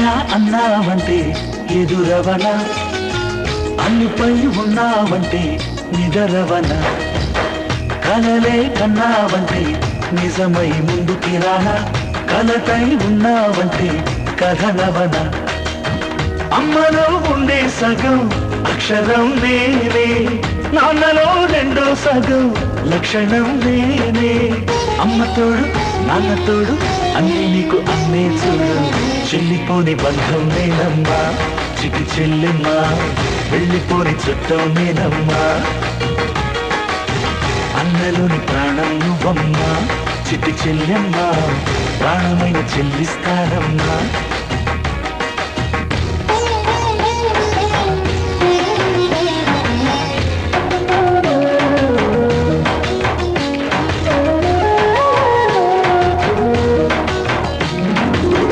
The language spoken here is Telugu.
అన్నయ్య అన్నావంటే ఎదురవన, అన్నిపై ఉన్నావంటే నిదరవన, కలలే కన్నావంటే నిజమై ముందుకి రానా, కలతై ఉన్నావంటే కథలవన. అమ్మలో ఉండే సగం అక్షరం నేనే, నాన్నలో రెండో సగం లక్షణం నేనే. అమ్మ తోడు నాన్న తోడు అన్నీ నీకు అన్నే చూడు, చెల్లిపోని బంధం నేనమ్మా చిటి చెల్లెమ్మా, వెళ్ళిపోని చుట్టం నేనమ్మా. అన్నలోని ప్రాణం నువ్వమ్మా చిటి చెల్లెమ్మా, ప్రాణమైన చెల్లిస్తానమ్మా.